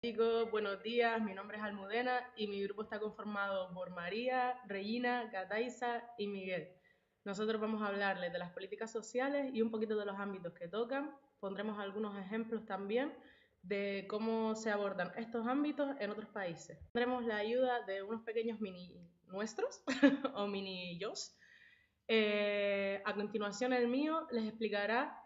Chicos, buenos días, mi nombre es Almudena y mi grupo está conformado por María, Regina, Cataiza y Miguel. Nosotros vamos a hablarles de las políticas sociales y un poquito de los ámbitos que tocan. Pondremos algunos ejemplos también de cómo se abordan estos ámbitos en otros países. Tendremos la ayuda de unos pequeños mini nuestros o mini yos. A continuación el mío les explicará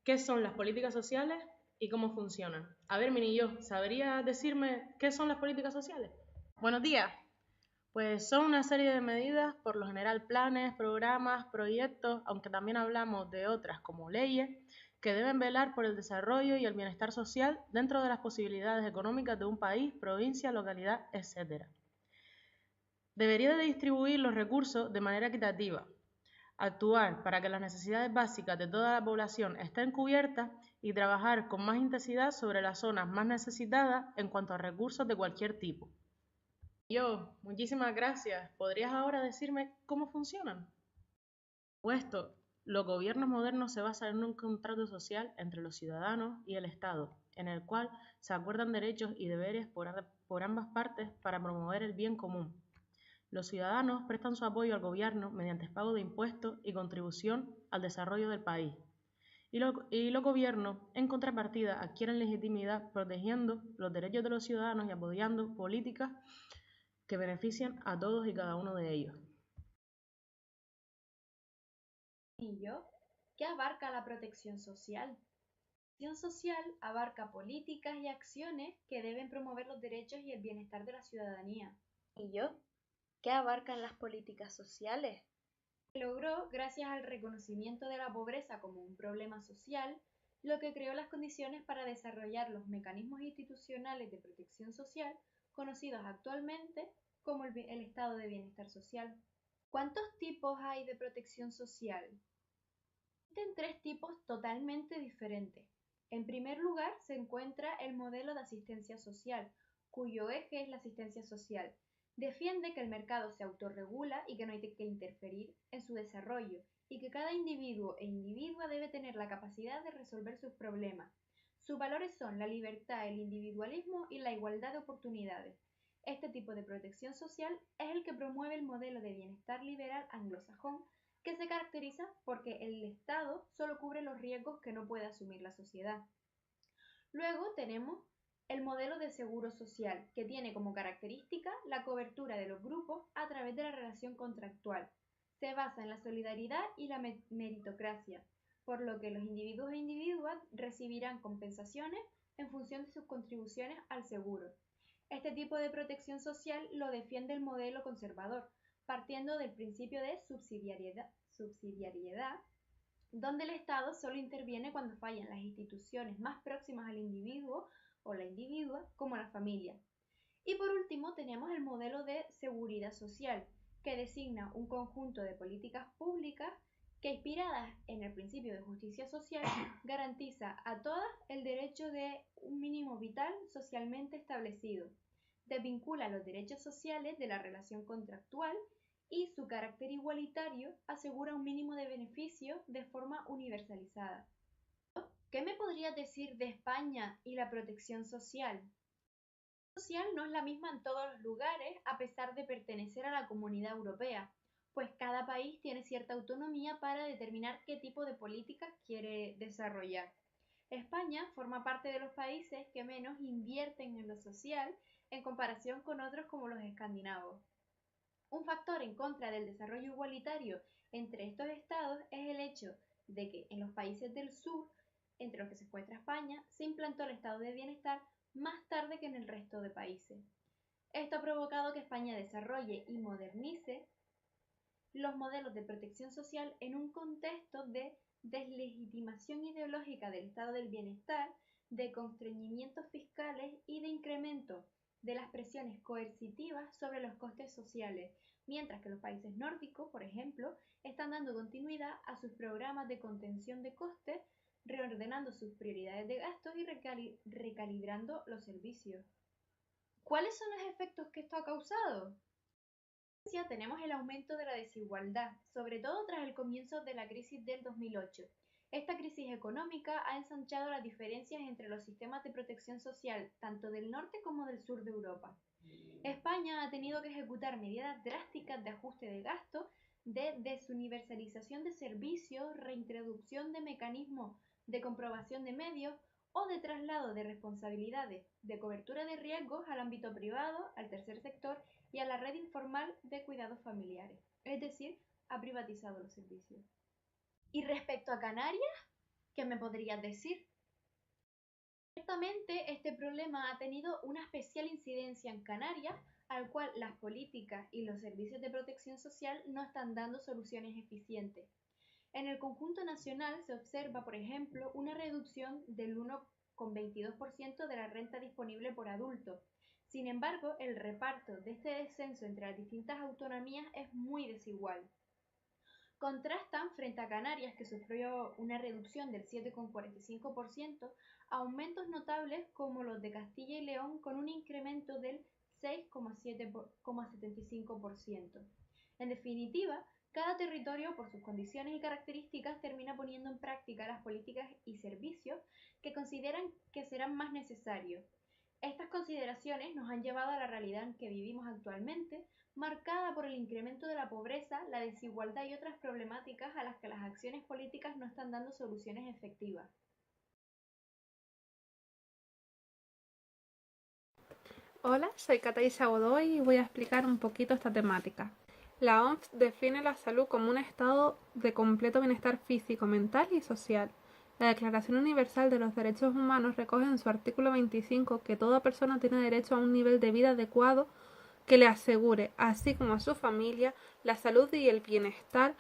qué son las políticas sociales y cómo funcionan. A ver, Mini, ¿sabría decirme qué son las políticas sociales? Buenos días. Pues son una serie de medidas, por lo general planes, programas, proyectos, aunque también hablamos de otras como leyes, que deben velar por el desarrollo y el bienestar social dentro de las posibilidades económicas de un país, provincia, localidad, etc. Debería de distribuir los recursos de manera equitativa, actuar para que las necesidades básicas de toda la población estén cubiertas y trabajar con más intensidad sobre las zonas más necesitadas en cuanto a recursos de cualquier tipo. Muchísimas gracias. ¿Podrías ahora decirme cómo funcionan? Puesto, los gobiernos modernos se basan en un contrato social entre los ciudadanos y el Estado, en el cual se acuerdan derechos y deberes por ambas partes para promover el bien común. Los ciudadanos prestan su apoyo al gobierno mediante pago de impuestos y contribución al desarrollo del país. Y los gobiernos, en contrapartida, adquieren legitimidad protegiendo los derechos de los ciudadanos y apoyando políticas que benefician a todos y cada uno de ellos. ¿Qué abarca la protección social? La protección social abarca políticas y acciones que deben promover los derechos y el bienestar de la ciudadanía. ¿Qué abarcan las políticas sociales? Se logró gracias al reconocimiento de la pobreza como un problema social, lo que creó las condiciones para desarrollar los mecanismos institucionales de protección social conocidos actualmente como el estado de bienestar social. ¿Cuántos tipos hay de protección social? Existen tres tipos totalmente diferentes. En primer lugar se encuentra el modelo de asistencia social, cuyo eje es la asistencia social. Defiende que el mercado se autorregula y que no hay que interferir en su desarrollo, y que cada individuo e individua debe tener la capacidad de resolver sus problemas. Sus valores son la libertad, el individualismo y la igualdad de oportunidades. Este tipo de protección social es el que promueve el modelo de bienestar liberal anglosajón, que se caracteriza porque el Estado solo cubre los riesgos que no puede asumir la sociedad. Luego tenemos el modelo de seguro social, que tiene como característica la cobertura de los grupos a través de la relación contractual. Se basa en la solidaridad y la meritocracia, por lo que los individuos e individuas recibirán compensaciones en función de sus contribuciones al seguro. Este tipo de protección social lo defiende el modelo conservador, partiendo del principio de subsidiariedad, donde el Estado solo interviene cuando fallan las instituciones más próximas al individuo o la individua, como la familia. Y por último tenemos el modelo de seguridad social, que designa un conjunto de políticas públicas que, inspiradas en el principio de justicia social, garantiza a todas el derecho de un mínimo vital socialmente establecido, desvincula los derechos sociales de la relación contractual y su carácter igualitario asegura un mínimo de beneficio de forma universalizada. ¿Qué me podrías decir de España y la protección social? La protección social no es la misma en todos los lugares a pesar de pertenecer a la Comunidad Europea, pues cada país tiene cierta autonomía para determinar qué tipo de políticas quiere desarrollar. España forma parte de los países que menos invierten en lo social en comparación con otros como los escandinavos. Un factor en contra del desarrollo igualitario entre estos estados es el hecho de que en los países del sur, entre los que se encuentra España, se implantó el estado de bienestar más tarde que en el resto de países. Esto ha provocado que España desarrolle y modernice los modelos de protección social en un contexto de deslegitimación ideológica del estado del bienestar, de constreñimientos fiscales y de incremento de las presiones coercitivas sobre los costes sociales, mientras que los países nórdicos, por ejemplo, están dando continuidad a sus programas de contención de costes, reordenando sus prioridades de gastos y recalibrando los servicios. ¿Cuáles son los efectos que esto ha causado? Tenemos el aumento de la desigualdad, sobre todo tras el comienzo de la crisis del 2008, Esta crisis económica ha ensanchado las diferencias entre los sistemas de protección social tanto del norte como del sur de Europa. España ha tenido que ejecutar medidas drásticas de ajuste de gasto, de desuniversalización de servicios, reintroducción de mecanismos de comprobación de medios o de traslado de responsabilidades de cobertura de riesgos al ámbito privado, al tercer sector y a la red informal de cuidados familiares. Es decir, ha privatizado los servicios. Y respecto a Canarias, ¿qué me podrías decir? Ciertamente, este problema ha tenido una especial incidencia en Canarias, al cual las políticas y los servicios de protección social no están dando soluciones eficientes. En el conjunto nacional se observa, por ejemplo, una reducción del 1,22% de la renta disponible por adulto. Sin embargo, el reparto de este descenso entre las distintas autonomías es muy desigual. Contrastan frente a Canarias, que sufrió una reducción del 7,45%, aumentos notables como los de Castilla y León con un incremento del 6,75%. En definitiva, cada territorio, por sus condiciones y características, termina poniendo en práctica las políticas y servicios que consideran que serán más necesarios. Estas consideraciones nos han llevado a la realidad en que vivimos actualmente, marcada por el incremento de la pobreza, la desigualdad y otras problemáticas a las que las acciones políticas no están dando soluciones efectivas. Hola, soy Cataísa Godoy y voy a explicar un poquito esta temática. La OMS define la salud como un estado de completo bienestar físico, mental y social. La Declaración Universal de los Derechos Humanos recoge en su artículo 25 que toda persona tiene derecho a un nivel de vida adecuado que le asegure, así como a su familia, la salud y el bienestar,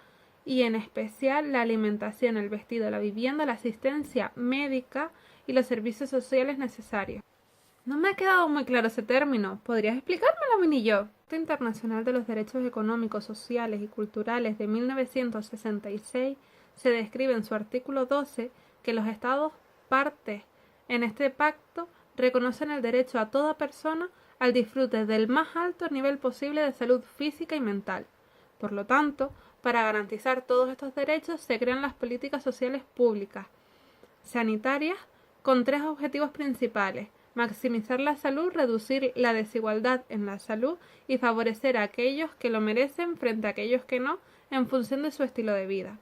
y en especial la alimentación, el vestido, la vivienda, la asistencia médica y los servicios sociales necesarios. No me ha quedado muy claro ese término. ¿Podrías explicármelo, Minillo? El Pacto Internacional de los Derechos Económicos, Sociales y Culturales de 1966 se describe en su artículo 12 que los Estados partes en este pacto reconocen el derecho a toda persona al disfrute del más alto nivel posible de salud física y mental. Por lo tanto, para garantizar todos estos derechos se crean las políticas sociales públicas, sanitarias, con tres objetivos principales: maximizar la salud, reducir la desigualdad en la salud y favorecer a aquellos que lo merecen frente a aquellos que no, en función de su estilo de vida.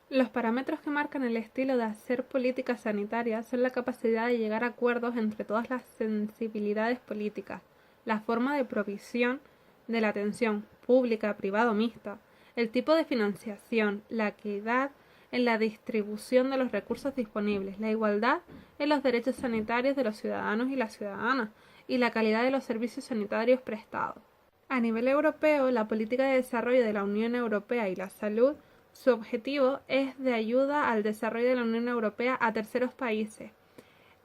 Los parámetros que marcan el estilo de hacer políticas sanitarias son la capacidad de llegar a acuerdos entre todas las sensibilidades políticas, la forma de provisión de la atención pública, privada o mixta, el tipo de financiación, la equidad en la distribución de los recursos disponibles, la igualdad en los derechos sanitarios de los ciudadanos y las ciudadanas y la calidad de los servicios sanitarios prestados. A nivel europeo, la política de desarrollo de la Unión Europea y la salud, su objetivo es de ayuda al desarrollo de la Unión Europea a terceros países.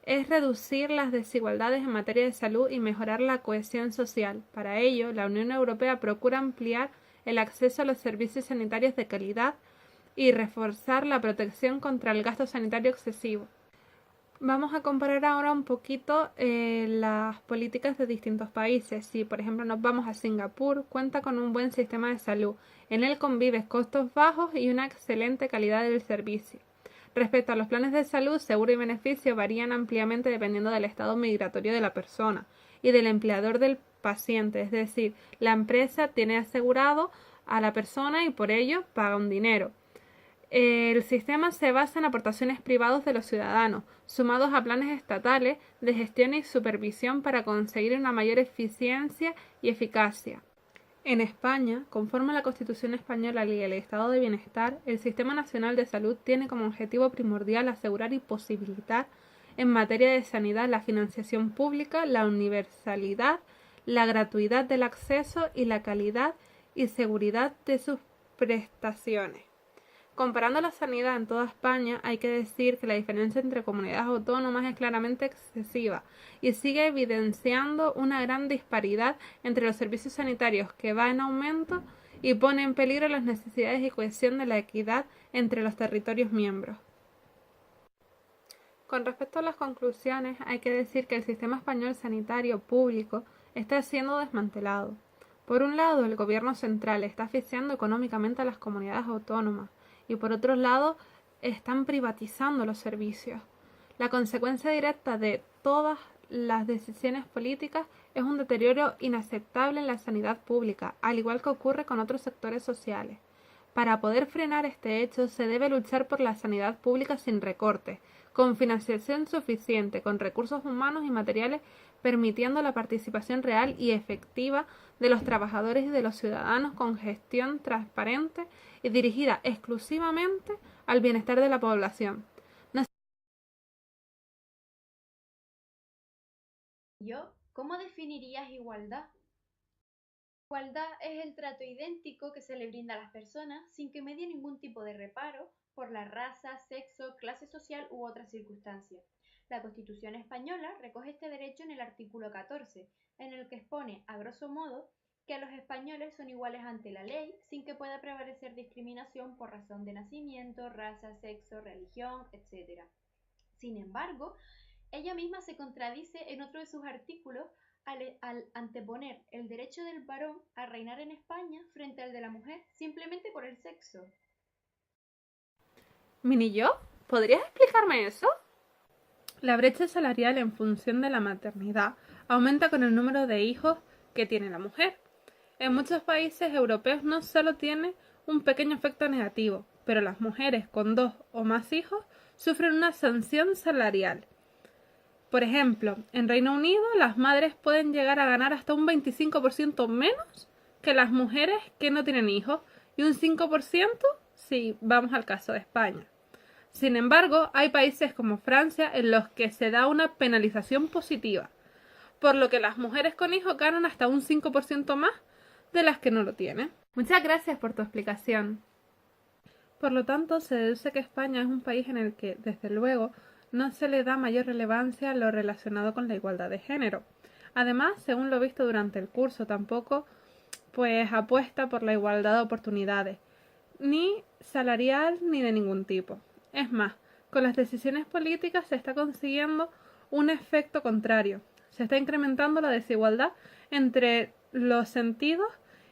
Es reducir las desigualdades en materia de salud y mejorar la cohesión social. Para ello, la Unión Europea procura ampliar el acceso a los servicios sanitarios de calidad y reforzar la protección contra el gasto sanitario excesivo. Vamos a comparar ahora un poquito las políticas de distintos países. Si, por ejemplo, nos vamos a Singapur, cuenta con un buen sistema de salud. En él conviven costos bajos y una excelente calidad del servicio. Respecto a los planes de salud, seguro y beneficio varían ampliamente dependiendo del estado migratorio de la persona y del empleador del paciente. Es decir, la empresa tiene asegurado a la persona y por ello paga un dinero. El sistema se basa en aportaciones privadas de los ciudadanos, sumados a planes estatales de gestión y supervisión para conseguir una mayor eficiencia y eficacia. En España, conforme a la Constitución española y el Estado de Bienestar, el Sistema Nacional de Salud tiene como objetivo primordial asegurar y posibilitar en materia de sanidad la financiación pública, la universalidad, la gratuidad del acceso y la calidad y seguridad de sus prestaciones. Comparando la sanidad en toda España, hay que decir que la diferencia entre comunidades autónomas es claramente excesiva y sigue evidenciando una gran disparidad entre los servicios sanitarios que va en aumento y pone en peligro las necesidades y cohesión de la equidad entre los territorios miembros. Con respecto a las conclusiones, hay que decir que el sistema español sanitario público está siendo desmantelado. Por un lado, el gobierno central está asfixiando económicamente a las comunidades autónomas, y por otro lado, están privatizando los servicios. La consecuencia directa de todas las decisiones políticas es un deterioro inaceptable en la sanidad pública, al igual que ocurre con otros sectores sociales. Para poder frenar este hecho, se debe luchar por la sanidad pública sin recortes, con financiación suficiente, con recursos humanos y materiales, permitiendo la participación real y efectiva de los trabajadores y de los ciudadanos, con gestión transparente y dirigida exclusivamente al bienestar de la población. ¿Cómo definirías igualdad? Igualdad es el trato idéntico que se le brinda a las personas sin que medie ningún tipo de reparo por la raza, sexo, clase social u otras circunstancias. La Constitución española recoge este derecho en el artículo 14, en el que expone, a grosso modo, que los españoles son iguales ante la ley sin que pueda prevalecer discriminación por razón de nacimiento, raza, sexo, religión, etc. Sin embargo, ella misma se contradice en otro de sus artículos al anteponer el derecho del varón a reinar en España frente al de la mujer simplemente por el sexo. ¿Minillo? ¿Podrías explicarme eso? La brecha salarial en función de la maternidad aumenta con el número de hijos que tiene la mujer. En muchos países europeos no solo tiene un pequeño efecto negativo, pero las mujeres con 2 o más hijos sufren una sanción salarial. Por ejemplo, en Reino Unido las madres pueden llegar a ganar hasta un 25% menos que las mujeres que no tienen hijos y un 5% si vamos al caso de España. Sin embargo, hay países como Francia en los que se da una penalización positiva, por lo que las mujeres con hijos ganan hasta un 5% más de las que no lo tienen. Muchas gracias por tu explicación. Por lo tanto, se deduce que España es un país en el que, desde luego, no se le da mayor relevancia a lo relacionado con la igualdad de género. Además, según lo visto durante el curso, tampoco apuesta por la igualdad de oportunidades, ni salarial ni de ningún tipo. Es más, con las decisiones políticas se está consiguiendo un efecto contrario. Se está incrementando la desigualdad entre los sentidos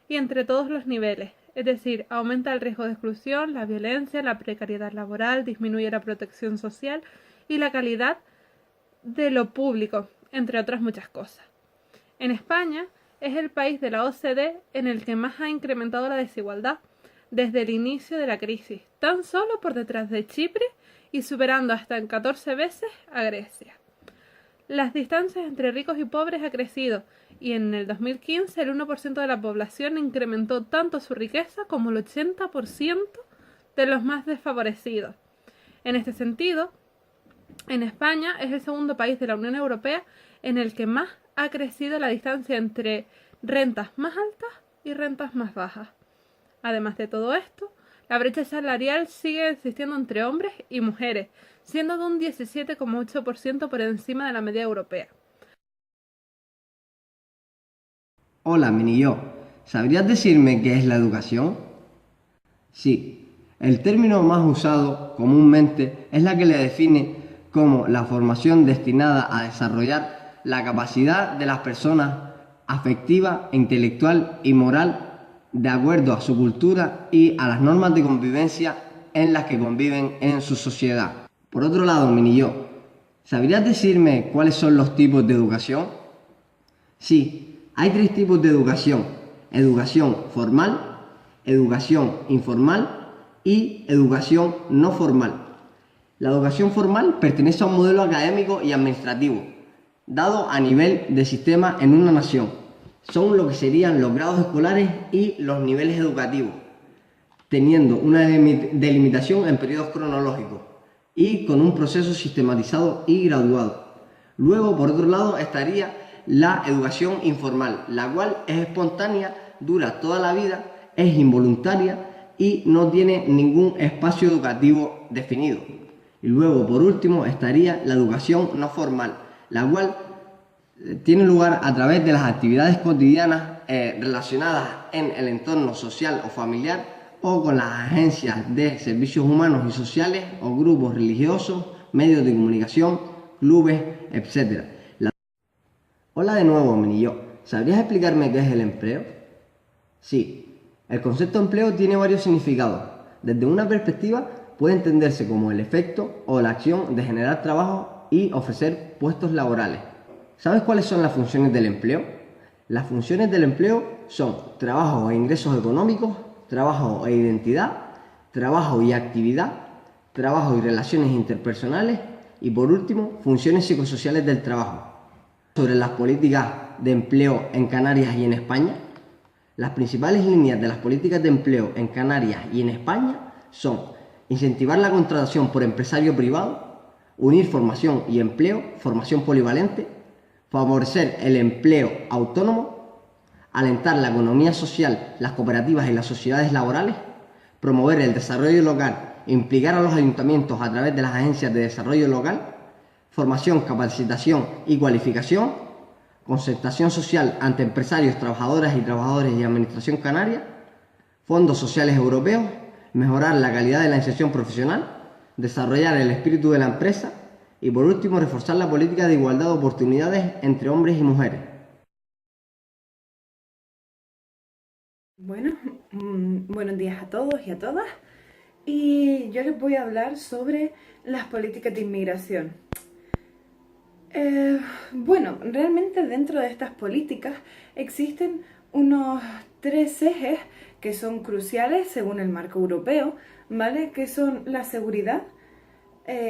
y entre todos los niveles. Es decir, aumenta el riesgo de exclusión, la violencia, la precariedad laboral, disminuye la protección social y la calidad de lo público, entre otras muchas cosas. En España es el país de la OCDE en el que más ha incrementado la desigualdad desde el inicio de la crisis, tan solo por detrás de Chipre y superando hasta en 14 veces a Grecia. Las distancias entre ricos y pobres ha crecido y en el 2015 el 1% de la población incrementó tanto su riqueza como el 80% de los más desfavorecidos. En este sentido, en España es el segundo país de la Unión Europea en el que más ha crecido la distancia entre rentas más altas y rentas más bajas. Además de todo esto, la brecha salarial sigue existiendo entre hombres y mujeres, siendo de un 17,8% por encima de la media europea. Hola, Minillo. ¿Sabrías decirme qué es la educación? Sí, el término más usado comúnmente es la que le define como la formación destinada a desarrollar la capacidad de las personas afectiva, intelectual y moral de acuerdo a su cultura y a las normas de convivencia en las que conviven en su sociedad. Por otro lado, Minillo, ¿sabrías decirme cuáles son los tipos de educación? Sí, hay 3 tipos de educación: educación formal, educación informal y educación no formal. La educación formal pertenece a un modelo académico y administrativo, dado a nivel de sistema en una nación. Son lo que serían los grados escolares y los niveles educativos, teniendo una delimitación en periodos cronológicos y con un proceso sistematizado y graduado. Luego, por otro lado, estaría la educación informal, la cual es espontánea, dura toda la vida, es involuntaria y no tiene ningún espacio educativo definido. Y luego, por último, estaría la educación no formal, la cual tiene lugar a través de las actividades cotidianas relacionadas en el entorno social o familiar o con las agencias de servicios humanos y sociales o grupos religiosos, medios de comunicación, clubes, etc. Hola de nuevo, Minillo. ¿Sabrías explicarme qué es el empleo? Sí, el concepto empleo tiene varios significados. Desde una perspectiva, puede entenderse como el efecto o la acción de generar trabajo y ofrecer puestos laborales. ¿Sabes cuáles son las funciones del empleo? Las funciones del empleo son trabajo e ingresos económicos, trabajo e identidad, trabajo y actividad, trabajo y relaciones interpersonales y, por último, funciones psicosociales del trabajo. Sobre las políticas de empleo en Canarias y en España, las principales líneas de las políticas de empleo en Canarias y en España son incentivar la contratación por empresario privado, unir formación y empleo, formación polivalente, favorecer el empleo autónomo, alentar la economía social, las cooperativas y las sociedades laborales, promover el desarrollo local e implicar a los ayuntamientos a través de las agencias de desarrollo local, formación, capacitación y cualificación, concertación social ante empresarios, trabajadoras y trabajadores y administración canaria, fondos sociales europeos, mejorar la calidad de la inserción profesional, desarrollar el espíritu de la empresa y, por último, reforzar la política de igualdad de oportunidades entre hombres y mujeres. Bueno, buenos días a todos y a todas. Y yo les voy a hablar sobre las políticas de inmigración. Bueno, realmente dentro de estas políticas existen unos 3 ejes que son cruciales según el marco europeo, ¿vale? Que son la seguridad,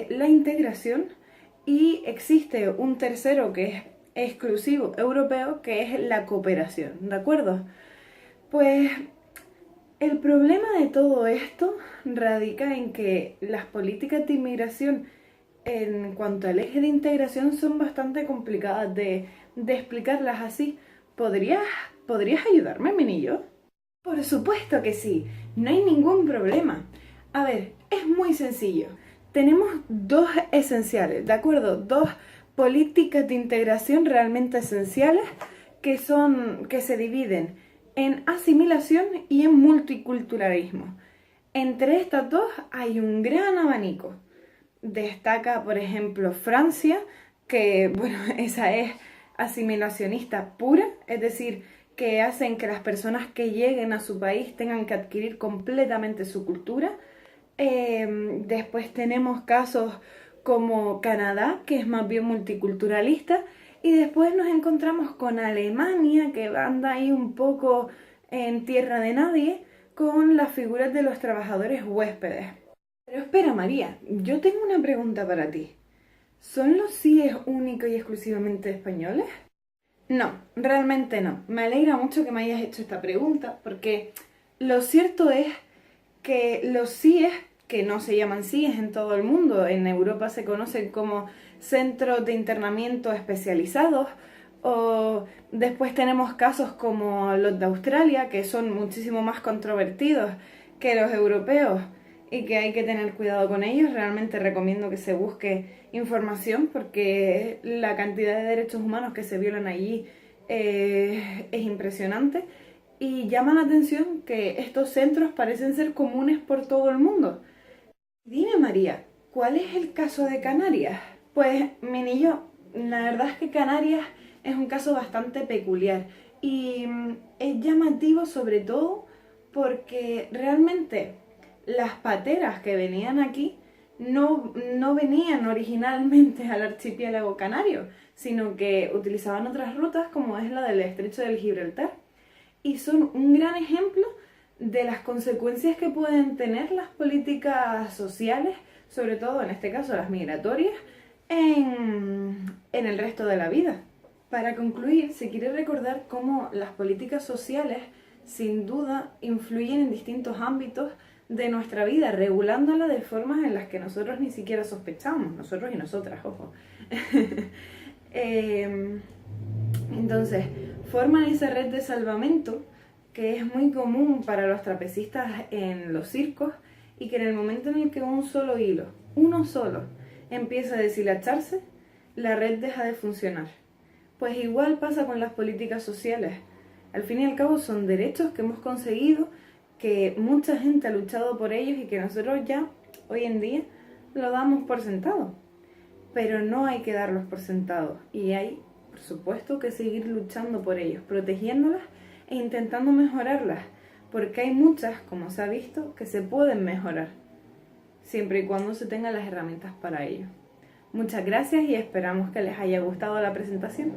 la integración, y existe un tercero que es exclusivo europeo, que es la cooperación, ¿de acuerdo? Pues el problema de todo esto radica en que las políticas de inmigración en cuanto al eje de integración son bastante complicadas de explicarlas así. ¿Podrías ayudarme, Minillo? Por supuesto que sí, no hay ningún problema. A ver, es muy sencillo. Tenemos 2 esenciales, ¿de acuerdo? 2 políticas de integración realmente esenciales que se dividen en asimilación y en multiculturalismo. Entre estas 2 hay un gran abanico. Destaca, por ejemplo, Francia, que, bueno, esa es asimilacionista pura, es decir, que hacen que las personas que lleguen a su país tengan que adquirir completamente su cultura. Después tenemos casos como Canadá, que es más bien multiculturalista, y después nos encontramos con Alemania, que anda ahí un poco en tierra de nadie, con las figuras de los trabajadores huéspedes. Pero espera, María, yo tengo una pregunta para ti. ¿Son los CIES únicos y exclusivamente españoles? No, realmente no. Me alegra mucho que me hayas hecho esta pregunta, porque lo cierto es que los CIES, que no se llaman CIES en todo el mundo, en Europa se conocen como centros de internamiento especializados, o después tenemos casos como los de Australia, que son muchísimo más controvertidos que los europeos y que hay que tener cuidado con ellos. Realmente recomiendo que se busque información porque la cantidad de derechos humanos que se violan allí es impresionante, y llama la atención que estos centros parecen ser comunes por todo el mundo. Dime, María, ¿cuál es el caso de Canarias? Pues, Minillo, la verdad es que Canarias es un caso bastante peculiar y es llamativo sobre todo porque realmente las pateras que venían aquí no venían originalmente al archipiélago canario, sino que utilizaban otras rutas como es la del estrecho del Gibraltar, y son un gran ejemplo de las consecuencias que pueden tener las políticas sociales, sobre todo en este caso las migratorias, en el resto de la vida. Para concluir, se quiere recordar cómo las políticas sociales sin duda influyen en distintos ámbitos de nuestra vida, regulándola de formas en las que nosotros ni siquiera sospechamos, nosotros y nosotras, ojo. Entonces, forman esa red de salvamento que es muy común para los trapecistas en los circos, y que en el momento en el que un solo hilo, uno solo, empieza a deshilacharse, la red deja de funcionar. Pues igual pasa con las políticas sociales. Al fin y al cabo son derechos que hemos conseguido, que mucha gente ha luchado por ellos y que nosotros ya, hoy en día, lo damos por sentado. Pero no hay que darlos por sentado, y hay, por supuesto, que seguir luchando por ellos, protegiéndolas e intentando mejorarlas, porque hay muchas, como se ha visto, que se pueden mejorar. siempre y cuando se tengan las herramientas para ello. Muchas gracias y esperamos que les haya gustado la presentación.